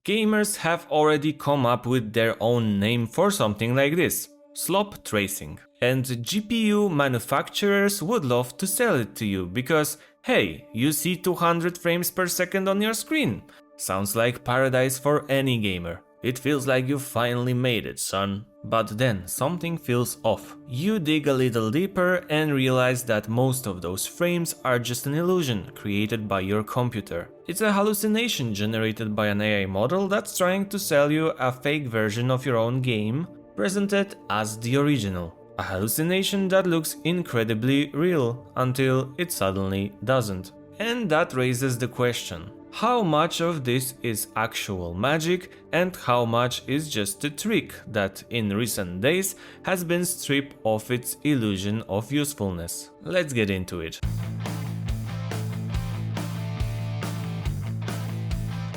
Gamers have already come up with their own name for something like this: slop tracing. And GPU manufacturers would love to sell it to you because, hey, you see 200 frames per second on your screen. Sounds like paradise for any gamer. It feels like you finally made it, son. But then something feels off. You dig a little deeper and realize that most of those frames are just an illusion created by your computer. It's a hallucination generated by an AI model that's trying to sell you a fake version of your own game, presented as the original. A hallucination that looks incredibly real until it suddenly doesn't. And that raises the question: how much of this is actual magic and how much is just a trick that in recent days has been stripped of its illusion of usefulness? Let's get into it.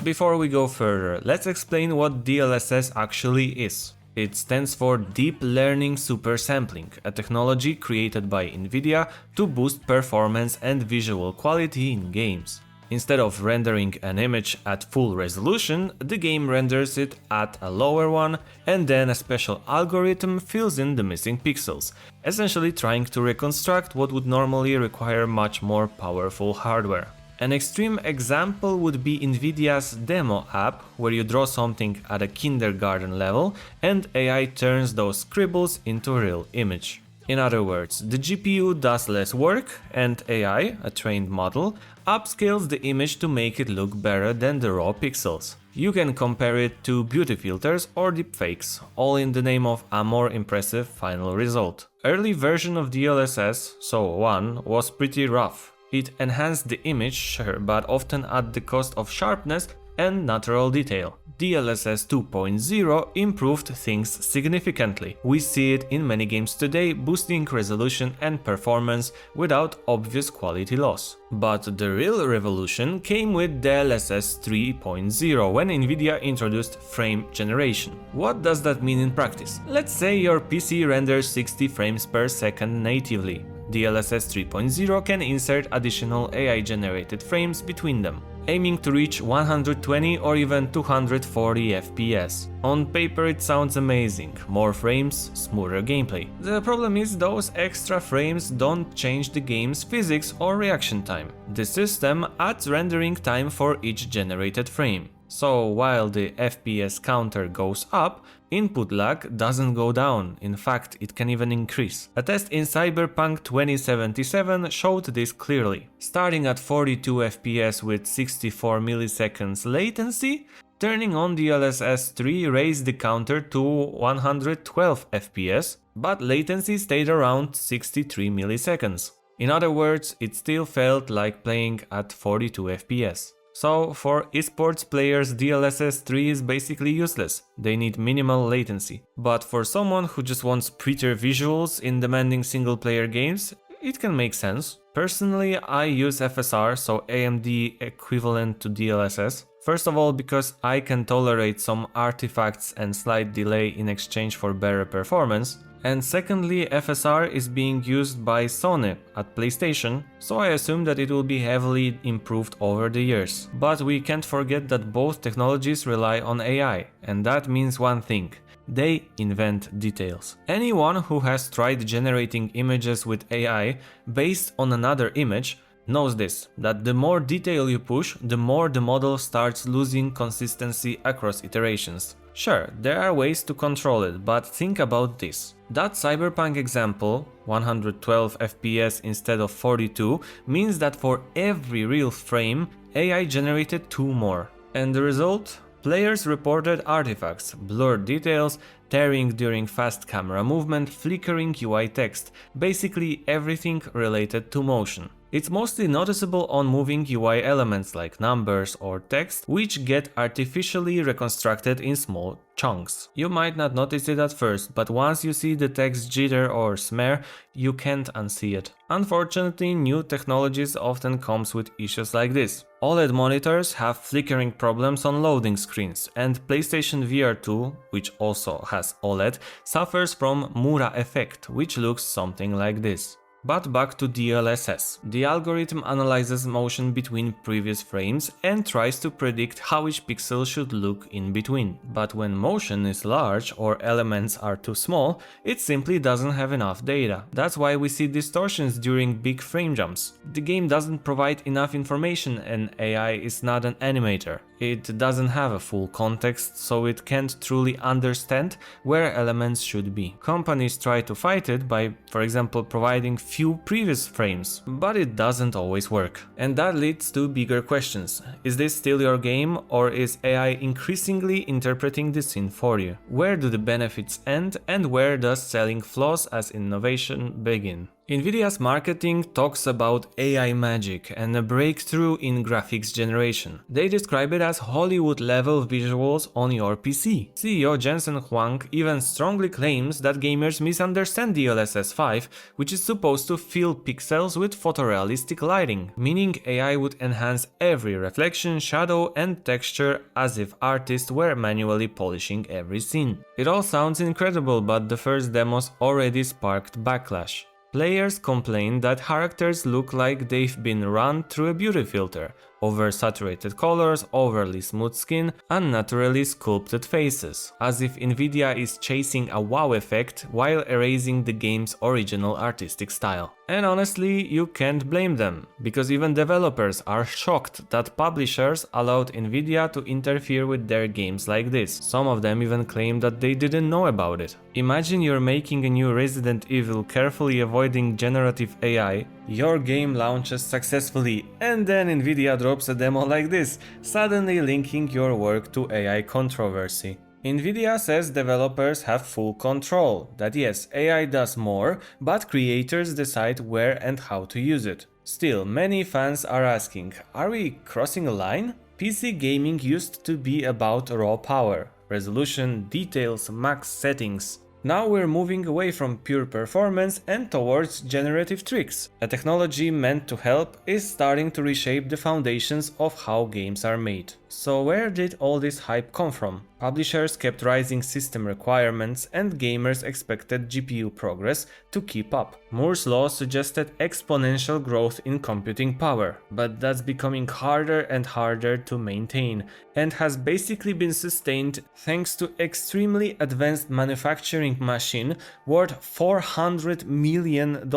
Before we go further, let's explain what DLSS actually is. It stands for Deep Learning Super Sampling, a technology created by Nvidia to boost performance and visual quality in games. Instead of rendering an image at full resolution, the game renders it at a lower one, and then a special algorithm fills in the missing pixels, essentially trying to reconstruct what would normally require much more powerful hardware. An extreme example would be Nvidia's demo app, where you draw something at a kindergarten level and AI turns those scribbles into a real image. In other words, the GPU does less work and AI, a trained model, upscales the image to make it look better than the raw pixels. You can compare it to beauty filters or deepfakes, all in the name of a more impressive final result. Early version of DLSS, so 1, was pretty rough. It enhanced the image, sure, but often at the cost of sharpness and natural detail. DLSS 2.0 improved things significantly. We see it in many games today, boosting resolution and performance without obvious quality loss. But the real revolution came with DLSS 3.0 when Nvidia introduced frame generation. What does that mean in practice? Let's say your PC renders 60 frames per second natively. DLSS 3.0 can insert additional AI-generated frames between them, aiming to reach 120 or even 240 FPS. On paper it sounds amazing, more frames, smoother gameplay. The problem is those extra frames don't change the game's physics or reaction time. The system adds rendering time for each generated frame. So while the FPS counter goes up, input lag doesn't go down, in fact it can even increase. A test in Cyberpunk 2077 showed this clearly. Starting at 42 FPS with 64 milliseconds latency, turning on DLSS 3 raised the counter to 112 FPS, but latency stayed around 63 milliseconds. In other words, it still felt like playing at 42 FPS. So for esports players, DLSS 3 is basically useless. They need minimal latency. But for someone who just wants prettier visuals in demanding single-player games, it can make sense. Personally, I use FSR, so AMD equivalent to DLSS. First of all, because I can tolerate some artifacts and slight delay in exchange for better performance. And secondly, FSR is being used by Sony at PlayStation, so I assume that it will be heavily improved over the years. But we can't forget that both technologies rely on AI, and that means one thing: they invent details. Anyone who has tried generating images with AI based on another image knows this, that the more detail you push, the more the model starts losing consistency across iterations. Sure, there are ways to control it, but think about this. That Cyberpunk example, 112 FPS instead of 42, means that for every real frame, AI generated 2 more. And the result? Players reported artifacts, blurred details, tearing during fast camera movement, flickering UI text, basically everything related to motion. It's mostly noticeable on moving UI elements like numbers or text, which get artificially reconstructed in small chunks. You might not notice it at first, but once you see the text jitter or smear, you can't unsee it. Unfortunately, new technologies often comes with issues like this. OLED monitors have flickering problems on loading screens, and PlayStation VR 2, which also has OLED, suffers from Mura effect, which looks something like this. But back to DLSS. The algorithm analyzes motion between previous frames and tries to predict how each pixel should look in between. But when motion is large or elements are too small, it simply doesn't have enough data. That's why we see distortions during big frame jumps. The game doesn't provide enough information and AI is not an animator. It doesn't have a full context, so it can't truly understand where elements should be. Companies try to fight it by, for example, providing few previous frames, but it doesn't always work. And that leads to bigger questions. Is this still your game, or is AI increasingly interpreting the scene for you? Where do the benefits end, and where does selling flaws as innovation begin? Nvidia's marketing talks about AI magic and a breakthrough in graphics generation. They describe it as Hollywood-level visuals on your PC. CEO Jensen Huang even strongly claims that gamers misunderstand DLSS 5, which is supposed to fill pixels with photorealistic lighting, meaning AI would enhance every reflection, shadow, and texture as if artists were manually polishing every scene. It all sounds incredible, but the first demos already sparked backlash. Players complain that characters look like they've been run through a beauty filter, oversaturated colors, overly smooth skin, unnaturally sculpted faces, as if Nvidia is chasing a wow effect while erasing the game's original artistic style. And honestly, you can't blame them, because even developers are shocked that publishers allowed Nvidia to interfere with their games like this. Some of them even claim that they didn't know about it. Imagine you're making a new Resident Evil carefully avoiding generative AI, your game launches successfully, and then Nvidia drops a demo like this, suddenly linking your work to AI controversy. Nvidia says developers have full control, that yes, AI does more, but creators decide where and how to use it. Still, many fans are asking, are we crossing a line? PC gaming used to be about raw power, resolution, details, max settings. Now we're moving away from pure performance and towards generative tricks. A technology meant to help is starting to reshape the foundations of how games are made. So where did all this hype come from? Publishers kept rising system requirements and gamers expected GPU progress to keep up. Moore's law suggested exponential growth in computing power, but that's becoming harder and harder to maintain and has basically been sustained thanks to extremely advanced manufacturing machine worth $400 million.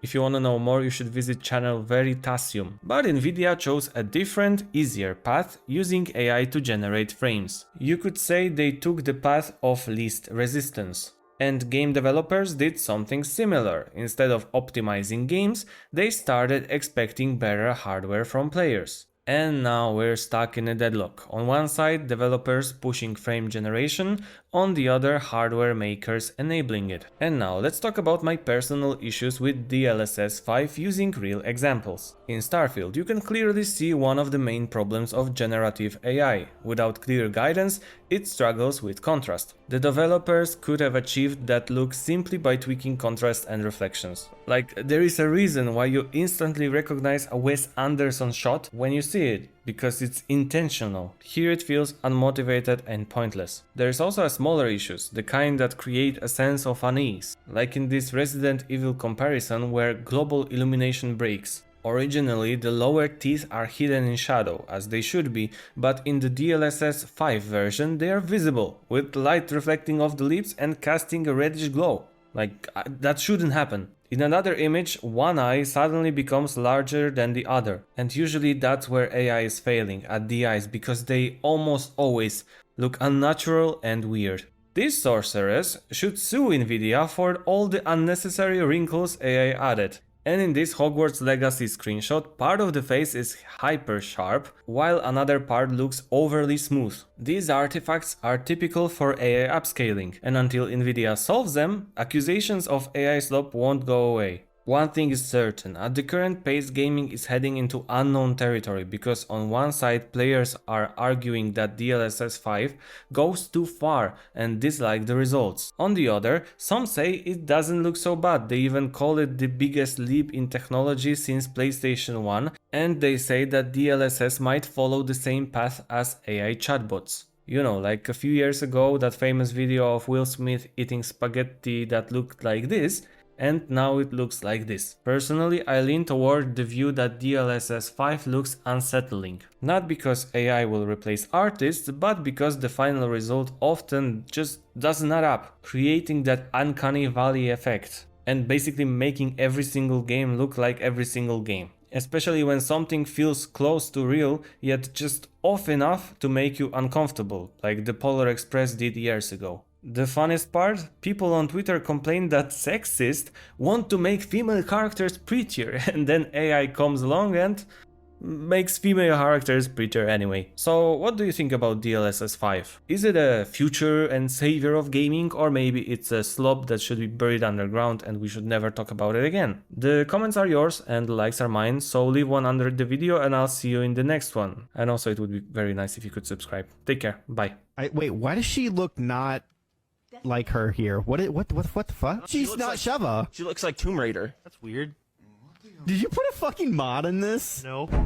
If you wanna know more, you should visit channel Veritasium. But Nvidia chose a different, easier path using AI to generate frames. You could say they took the path of least resistance. And game developers did something similar. Instead of optimizing games, they started expecting better hardware from players. And now we're stuck in a deadlock. On one side, developers pushing frame generation, on the other, hardware makers enabling it. And now let's talk about my personal issues with DLSS 5 using real examples. In Starfield, you can clearly see one of the main problems of generative AI. Without clear guidance, it struggles with contrast. The developers could have achieved that look simply by tweaking contrast and reflections. Like, there is a reason why you instantly recognize a Wes Anderson shot when you see it, because it's intentional. Here it feels unmotivated and pointless. There is also a smaller issues, the kind that create a sense of unease, like in this Resident Evil comparison where global illumination breaks. Originally, the lower teeth are hidden in shadow, as they should be, but in the DLSS 5 version they are visible, with light reflecting off the lips and casting a reddish glow. Like, that shouldn't happen. In another image, one eye suddenly becomes larger than the other, and usually that's where AI is failing, at the eyes, because they almost always look unnatural and weird. This sorceress should sue Nvidia for all the unnecessary wrinkles AI added. And in this Hogwarts Legacy screenshot, part of the face is hyper sharp, while another part looks overly smooth. These artifacts are typical for AI upscaling, and until Nvidia solves them, accusations of AI slop won't go away. One thing is certain, at the current pace gaming is heading into unknown territory, because on one side players are arguing that DLSS 5 goes too far and dislike the results. On the other, some say it doesn't look so bad, they even call it the biggest leap in technology since PlayStation 1, and they say that DLSS might follow the same path as AI chatbots. You know, like a few years ago, that famous video of Will Smith eating spaghetti that looked like this. and now it looks like this. Personally, I lean toward the view that DLSS 5 looks unsettling. Not because AI will replace artists, but because the final result often just doesn't add up, creating that uncanny valley effect and basically making every single game look like every single game. Especially when something feels close to real, yet just off enough to make you uncomfortable, like the Polar Express did years ago. The funniest part? People on Twitter complain that sexists want to make female characters prettier, and then AI comes along and makes female characters prettier anyway. So what do you think about DLSS 5? Is it a future and savior of gaming, or maybe it's a slop that should be buried underground and we should never talk about it again? The comments are yours and the likes are mine, so leave one under the video and I'll see you in the next one. And also it would be very nice if you could subscribe. Take care, bye. Wait, why does she look not like her here? What the fuck? She's not Sheva. She looks like Tomb Raider. That's weird. Did you put a fucking mod in this? No. You